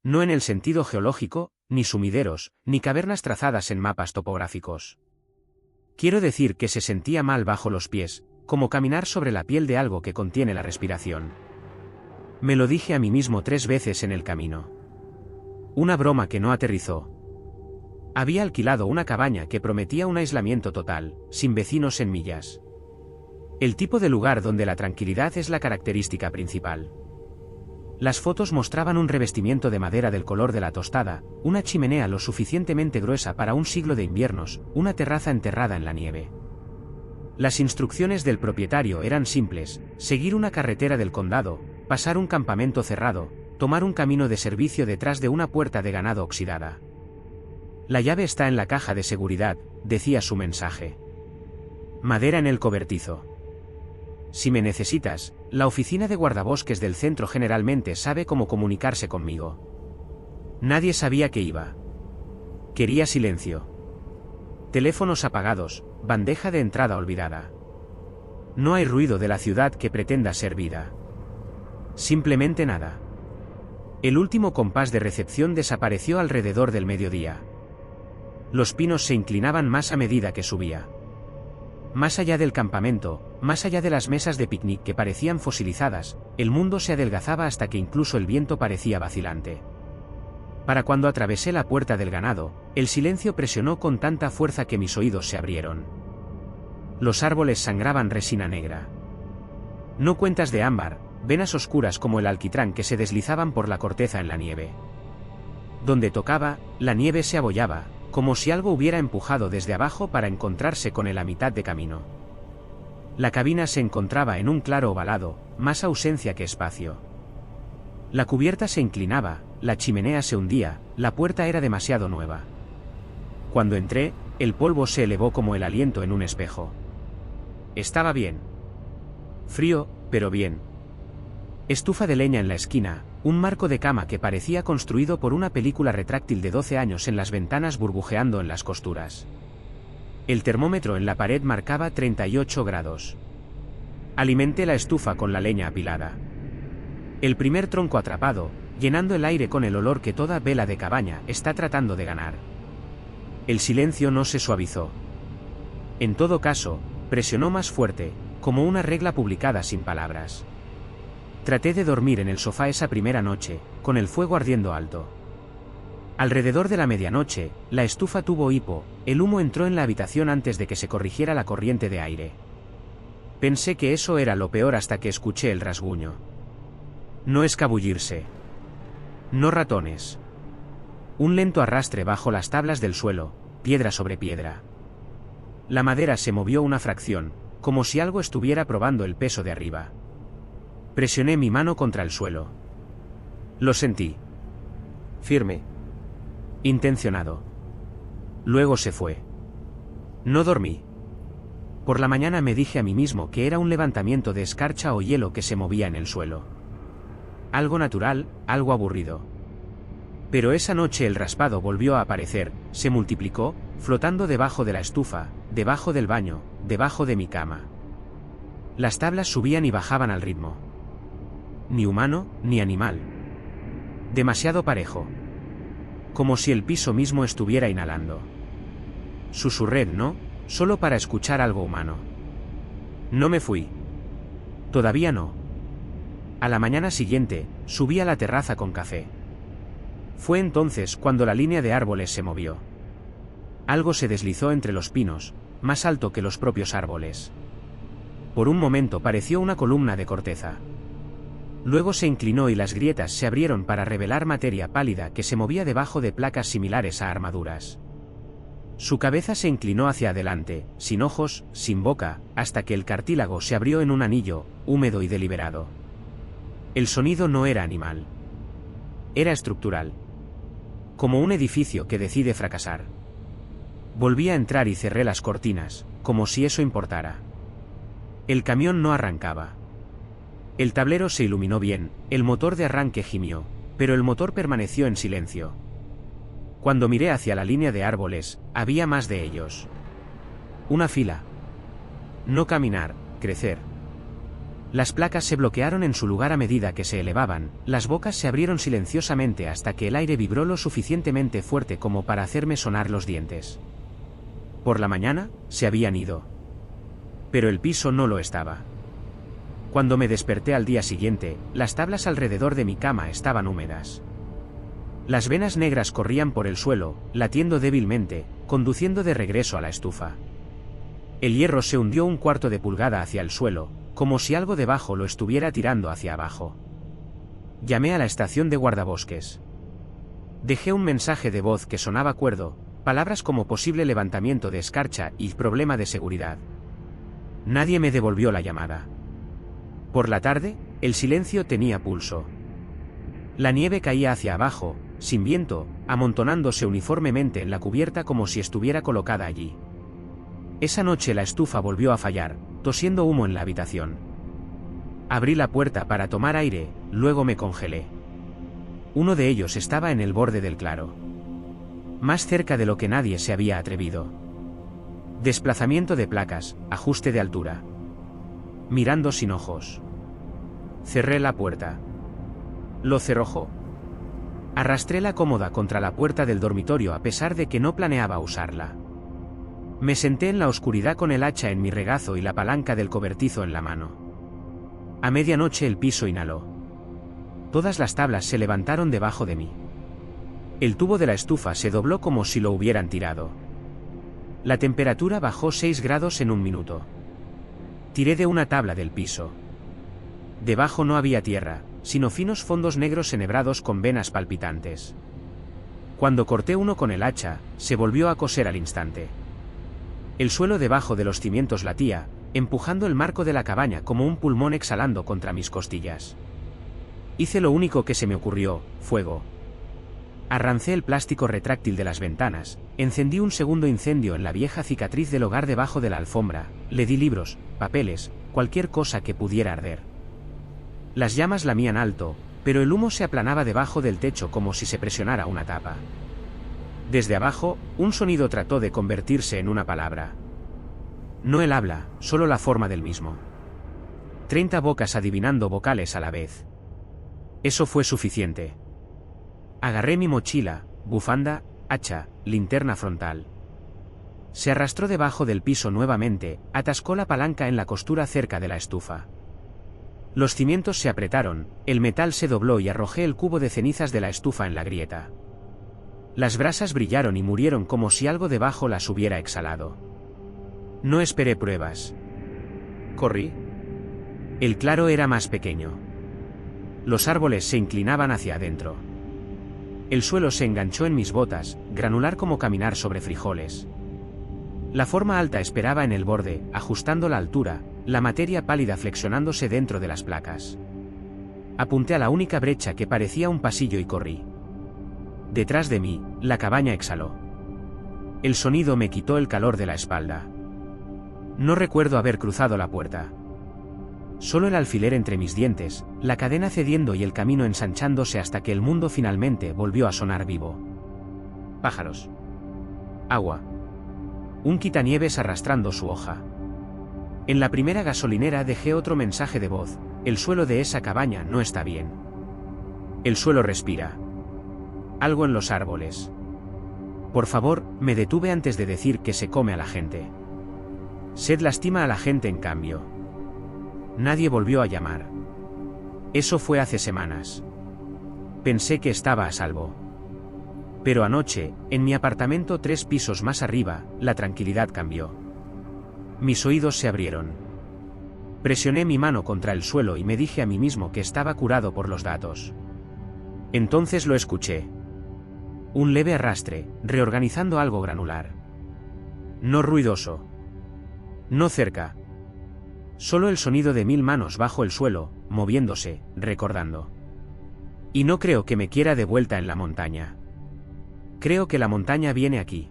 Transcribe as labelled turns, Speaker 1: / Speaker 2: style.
Speaker 1: No en el sentido geológico, ni sumideros, ni cavernas trazadas en mapas topográficos. Quiero decir que se sentía mal bajo los pies, como caminar sobre la piel de algo que contiene la respiración. Me lo dije a mí mismo 3 veces en el camino. Una broma que no aterrizó. Había alquilado una cabaña que prometía un aislamiento total, sin vecinos en millas. El tipo de lugar donde la tranquilidad es la característica principal. Las fotos mostraban un revestimiento de madera del color de la tostada, una chimenea lo suficientemente gruesa para un siglo de inviernos, una terraza enterrada en la nieve. Las instrucciones del propietario eran simples: seguir una carretera del condado, pasar un campamento cerrado, tomar un camino de servicio detrás de una puerta de ganado oxidada. La llave está en la caja de seguridad, decía su mensaje. Madera en el cobertizo. Si me necesitas, la oficina de guardabosques del centro generalmente sabe cómo comunicarse conmigo. Nadie sabía que iba. Quería silencio. Teléfonos apagados, bandeja de entrada olvidada. No hay ruido de la ciudad que pretenda ser vida. Simplemente nada. El último compás de recepción desapareció alrededor del mediodía. Los pinos se inclinaban más a medida que subía. Más allá del campamento, más allá de las mesas de picnic que parecían fosilizadas, el mundo se adelgazaba hasta que incluso el viento parecía vacilante. Para cuando atravesé la puerta del ganado, el silencio presionó con tanta fuerza que mis oídos se abrieron. Los árboles sangraban resina negra. No cuentas de ámbar, venas oscuras como el alquitrán que se deslizaban por la corteza en la nieve. Donde tocaba, la nieve se abollaba, como si algo hubiera empujado desde abajo para encontrarse con él a mitad de camino. La cabina se encontraba en un claro ovalado, más ausencia que espacio. La cubierta se inclinaba, la chimenea se hundía, la puerta era demasiado nueva. Cuando entré, el polvo se elevó como el aliento en un espejo. Estaba bien. Frío, pero bien. Estufa de leña en la esquina, un marco de cama que parecía construido por una película retráctil de 12 años en las ventanas burbujeando en las costuras. El termómetro en la pared marcaba 38 grados. Alimenté la estufa con la leña apilada. El primer tronco atrapado, llenando el aire con el olor que toda vela de cabaña está tratando de ganar. El silencio no se suavizó. En todo caso, presionó más fuerte, como una regla publicada sin palabras. Traté de dormir en el sofá esa primera noche, con el fuego ardiendo alto. Alrededor de la medianoche, la estufa tuvo hipo, el humo entró en la habitación antes de que se corrigiera la corriente de aire. Pensé que eso era lo peor hasta que escuché el rasguño. No escabullirse. No ratones. Un lento arrastre bajo las tablas del suelo, piedra sobre piedra. La madera se movió una fracción, como si algo estuviera probando el peso de arriba. Presioné mi mano contra el suelo. Lo sentí. Firme. Intencionado. Luego se fue. No dormí. Por la mañana me dije a mí mismo que era un levantamiento de escarcha o hielo que se movía en el suelo. Algo natural, algo aburrido. Pero esa noche el raspado volvió a aparecer, se multiplicó, flotando debajo de la estufa, debajo del baño, debajo de mi cama. Las tablas subían y bajaban al ritmo. Ni humano, ni animal. Demasiado parejo. Como si el piso mismo estuviera inhalando. Susurré, ¿no? Solo para escuchar algo humano. No me fui. Todavía no. A la mañana siguiente, subí a la terraza con café. Fue entonces cuando la línea de árboles se movió. Algo se deslizó entre los pinos, más alto que los propios árboles. Por un momento pareció una columna de corteza. Luego se inclinó y las grietas se abrieron para revelar materia pálida que se movía debajo de placas similares a armaduras. Su cabeza se inclinó hacia adelante, sin ojos, sin boca, hasta que el cartílago se abrió en un anillo, húmedo y deliberado. El sonido no era animal. Era estructural. Como un edificio que decide fracasar. Volví a entrar y cerré las cortinas, como si eso importara. El camión no arrancaba. El tablero se iluminó bien, el motor de arranque gimió, pero el motor permaneció en silencio. Cuando miré hacia la línea de árboles, había más de ellos. Una fila. No caminar, crecer. Las placas se bloquearon en su lugar a medida que se elevaban, las bocas se abrieron silenciosamente hasta que el aire vibró lo suficientemente fuerte como para hacerme sonar los dientes. Por la mañana, se habían ido. Pero el piso no lo estaba. Cuando me desperté al día siguiente, las tablas alrededor de mi cama estaban húmedas. Las venas negras corrían por el suelo, latiendo débilmente, conduciendo de regreso a la estufa. El hierro se hundió 1/4 de pulgada hacia el suelo, como si algo debajo lo estuviera tirando hacia abajo. Llamé a la estación de guardabosques. Dejé un mensaje de voz que sonaba cuerdo, palabras como posible levantamiento de escarcha y problema de seguridad. Nadie me devolvió la llamada. Por la tarde, el silencio tenía pulso. La nieve caía hacia abajo, sin viento, amontonándose uniformemente en la cubierta como si estuviera colocada allí. Esa noche la estufa volvió a fallar, tosiendo humo en la habitación. Abrí la puerta para tomar aire, luego me congelé. Uno de ellos estaba en el borde del claro. Más cerca de lo que nadie se había atrevido. Desplazamiento de placas, ajuste de altura. Mirando sin ojos. Cerré la puerta. Lo cerrojó. Arrastré la cómoda contra la puerta del dormitorio a pesar de que no planeaba usarla. Me senté en la oscuridad con el hacha en mi regazo y la palanca del cobertizo en la mano. A medianoche el piso inhaló. Todas las tablas se levantaron debajo de mí. El tubo de la estufa se dobló como si lo hubieran tirado. La temperatura bajó 6 grados en 1 minuto. Tiré de una tabla del piso. Debajo no había tierra, sino finos fondos negros enhebrados con venas palpitantes. Cuando corté uno con el hacha, se volvió a coser al instante. El suelo debajo de los cimientos latía, empujando el marco de la cabaña como un pulmón exhalando contra mis costillas. Hice lo único que se me ocurrió: fuego. Arrancé el plástico retráctil de las ventanas, encendí un segundo incendio en la vieja cicatriz del hogar debajo de la alfombra, le di libros, papeles, cualquier cosa que pudiera arder. Las llamas lamían alto, pero el humo se aplanaba debajo del techo como si se presionara una tapa. Desde abajo, un sonido trató de convertirse en una palabra. No el habla, solo la forma del mismo. 30 bocas adivinando vocales a la vez. Eso fue suficiente. Agarré mi mochila, bufanda, hacha, linterna frontal. Se arrastró debajo del piso nuevamente, atascó la palanca en la costura cerca de la estufa. Los cimientos se apretaron, el metal se dobló y arrojé el cubo de cenizas de la estufa en la grieta. Las brasas brillaron y murieron como si algo debajo las hubiera exhalado. No esperé pruebas. Corrí. El claro era más pequeño. Los árboles se inclinaban hacia adentro. El suelo se enganchó en mis botas, granular como caminar sobre frijoles. La forma alta esperaba en el borde, ajustando la altura, la materia pálida flexionándose dentro de las placas. Apunté a la única brecha que parecía un pasillo y corrí. Detrás de mí, la cabaña exhaló. El sonido me quitó el calor de la espalda. No recuerdo haber cruzado la puerta. Solo el alfiler entre mis dientes, la cadena cediendo y el camino ensanchándose hasta que el mundo finalmente volvió a sonar vivo. Pájaros. Agua. Un quitanieves arrastrando su hoja. En la primera gasolinera dejé otro mensaje de voz: el suelo de esa cabaña no está bien. El suelo respira. Algo en los árboles. Por favor, me detuve antes de decir que se come a la gente. Sed lastima a la gente en cambio. Nadie volvió a llamar. Eso fue hace semanas. Pensé que estaba a salvo. Pero anoche, en mi apartamento 3 pisos más arriba, la tranquilidad cambió. Mis oídos se abrieron. Presioné mi mano contra el suelo y me dije a mí mismo que estaba curado por los datos. Entonces lo escuché. Un leve arrastre, reorganizando algo granular. No ruidoso. No cerca. Solo el sonido de 1000 manos bajo el suelo, moviéndose, recordando. Y no creo que me quiera de vuelta en la montaña. Creo que la montaña viene aquí.